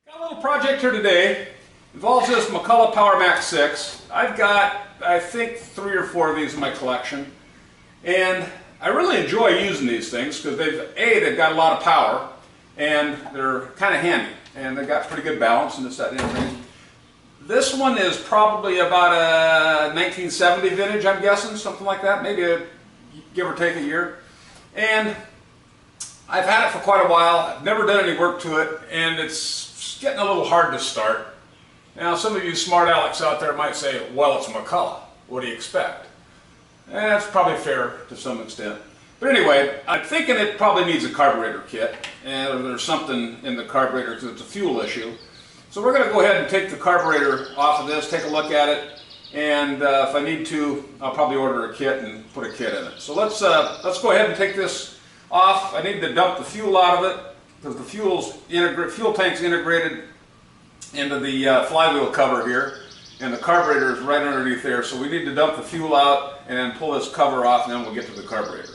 Got a little project here today. Involves this McCulloch Power Mac 6. I've got, I think, 3 or 4 of these in my collection. And I really enjoy using these things because they've got a lot of power and they're kind of handy. And they've got pretty good balance and this, that, and everything. This one is probably about a 1970 vintage, I'm guessing, something like that. Maybe give or take a year. And I've had it for quite a while. I've never done any work to it, and it's getting a little hard to start. Now, some of you smart Alecs out there might say, well, it's McCulloch. What do you expect? And that's probably fair to some extent. But anyway, I'm thinking it probably needs a carburetor kit, and there's something in the carburetor because it's a fuel issue. So we're going to go ahead and take the carburetor off of this, take a look at it, and if I need to, I'll probably order a kit and put a kit in it. So let's go ahead and take this off. I need to dump the fuel out of it because the fuel tank's integrated into the flywheel cover here, and the carburetor is right underneath there. So we need to dump the fuel out and then pull this cover off, and then we'll get to the carburetor.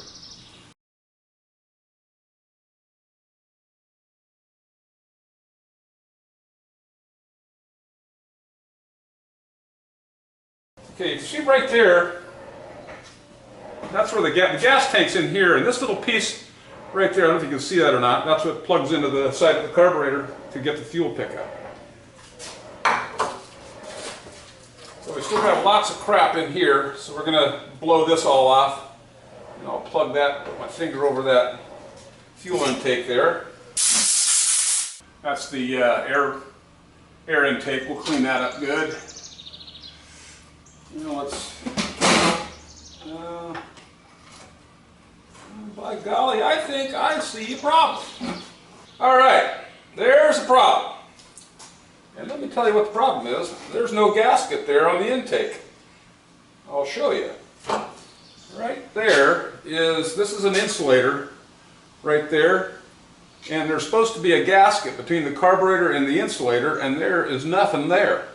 Okay, you can see right there, that's where the gas tank's in here, and this little piece right there, I don't know if you can see that or not, that's what plugs into the side of the carburetor to get the fuel pickup. So we still have lots of crap in here, so we're going to blow this all off, and I'll plug that, put my finger over that fuel intake there. That's the air intake. We'll clean that up good. By golly, I think I see a problem. All right, there's a problem. And let me tell you what the problem is. There's no gasket there on the intake. I'll show you. Right there this is an insulator right there. And there's supposed to be a gasket between the carburetor and the insulator, and there is nothing there.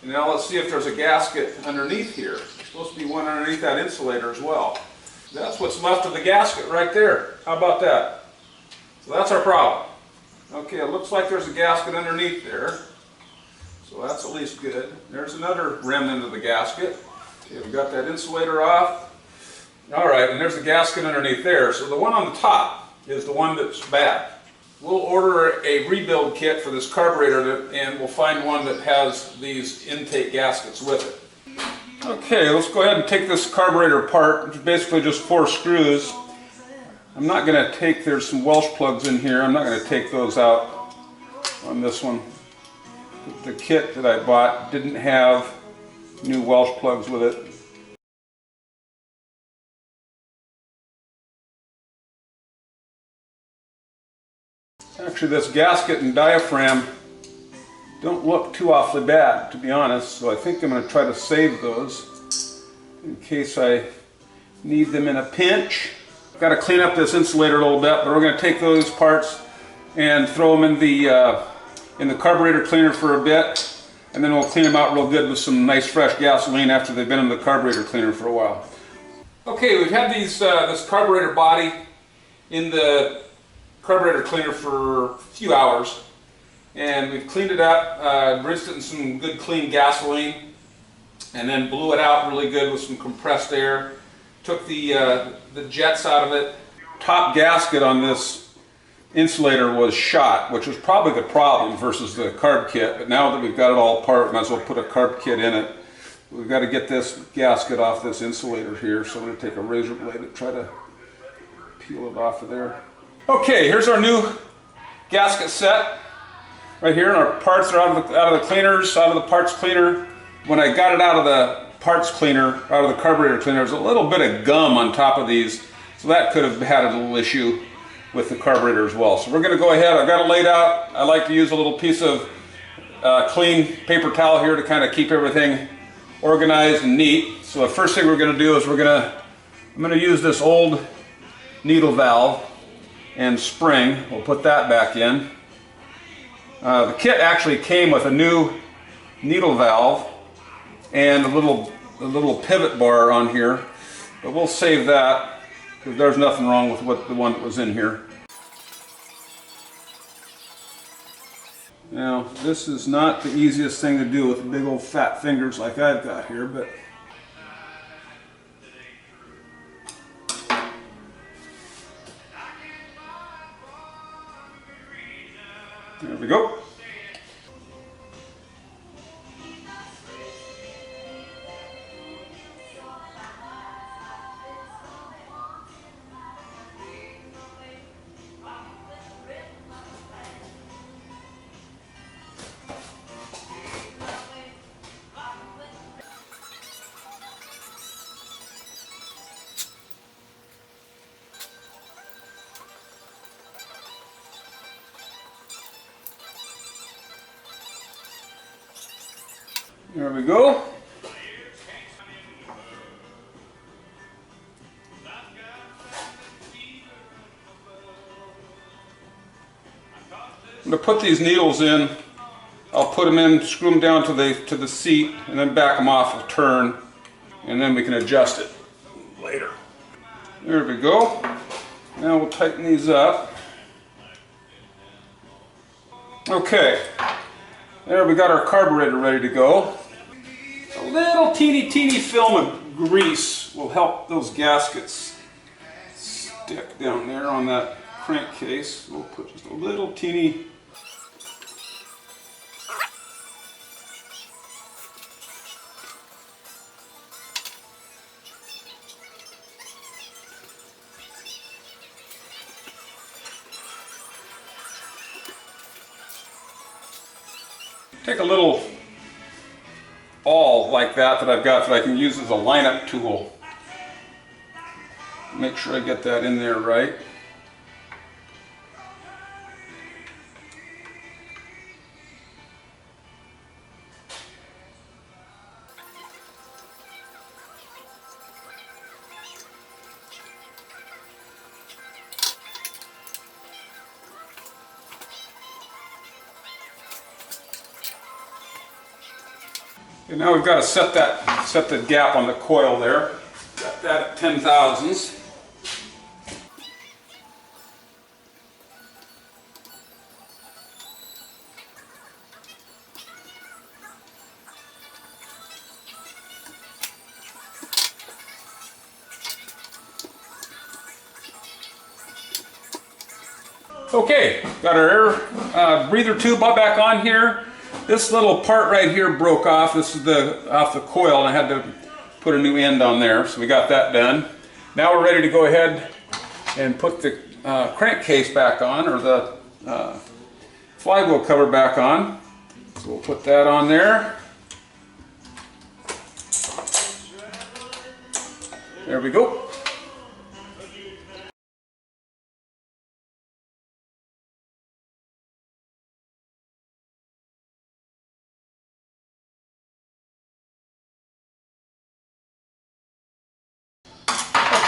And now let's see if there's a gasket underneath here. There's supposed to be one underneath that insulator as well. That's what's left of the gasket right there. How about that? So that's our problem. Okay, it looks like there's a gasket underneath there. So that's at least good. There's another remnant of the gasket. Okay, we got that insulator off. All right, and there's the gasket underneath there. So the one on the top is the one that's bad. We'll order a rebuild kit for this carburetor and we'll find one that has these intake gaskets with it. Okay, let's go ahead and take this carburetor apart. It's basically just 4 screws. I'm not going to take, there's some Welsh plugs in here. I'm not going to take those out on this one. The kit that I bought didn't have new Welsh plugs with it. Actually, this gasket and diaphragm don't look too awfully bad, to be honest, so I think I'm going to try to save those in case I need them in a pinch. Got to clean up this insulator a little bit, but we're going to take those parts and throw them in the carburetor cleaner for a bit, and then we'll clean them out real good with some nice fresh gasoline after they've been in the carburetor cleaner for a while. Okay, we've had this carburetor body in the carburetor cleaner for a few hours, and we've cleaned it up, rinsed it in some good clean gasoline, and then blew it out really good with some compressed air. Took the jets out of it. Top gasket on this insulator was shot, which was probably the problem versus the carb kit, but now that we've got it all apart, we might as well put a carb kit in it. We've got to get this gasket off this insulator here, so I'm going to take a razor blade and try to peel it off of there. Okay, here's our new gasket set right here, and our parts are out of the cleaners, out of the parts cleaner. When I got it out of the parts cleaner, out of the carburetor cleaner, there's a little bit of gum on top of these, so that could have had a little issue with the carburetor as well. So we're going to go ahead, I've got it laid out. I like to use a little piece of clean paper towel here to kind of keep everything organized and neat. So the first thing we're going to do is I'm going to use this old needle valve and spring. We'll put that back in. The kit actually came with a new needle valve and a little pivot bar on here, but we'll save that because there's nothing wrong with the one that was in here. Now, this is not the easiest thing to do with big old fat fingers like I've got here, but there we go. There we go. I'm going to put these needles in. I'll put them in, screw them down to the seat, and then back them off a turn, and then we can adjust it later. There we go. Now we'll tighten these up. Okay. There we got our carburetor ready to go. A little teeny film of grease will help those gaskets stick down there on that crankcase. We'll put just a little teeny. Take a little awl like that I've got that I can use as a lineup tool. Make sure I get that in there right. And now we've got to set the gap on the coil there. Got that at 10 thousandths. Okay, got our air breather tube back on here. This little part right here broke off. This is off the coil, and I had to put a new end on there, so we got that done. Now we're ready to go ahead and put the crankcase back on, or the flywheel cover back on. So we'll put that on there. There we go.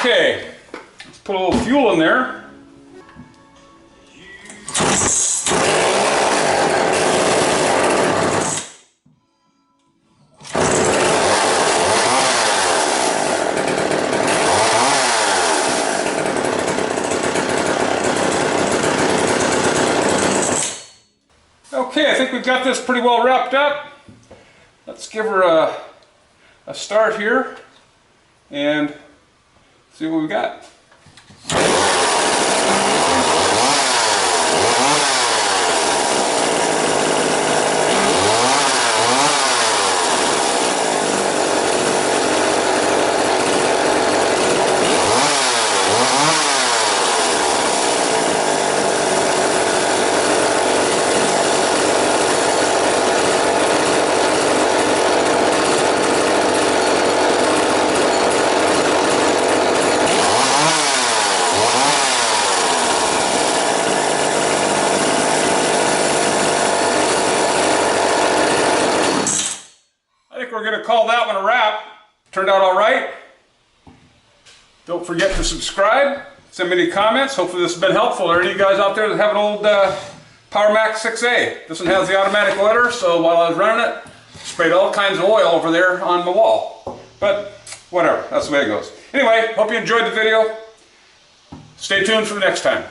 Okay, let's put a little fuel in there. Okay, I think we've got this pretty well wrapped up. Let's give her a start here and see what we got. We're going to call that one a wrap. Turned out all right. Don't forget to subscribe. Send me any comments. Hopefully this has been helpful. Are any of you guys out there that have an old Power Mac 6A? This one has the automatic oiler, so while I was running it, sprayed all kinds of oil over there on the wall. But whatever, that's the way it goes. Anyway, hope you enjoyed the video. Stay tuned for the next time.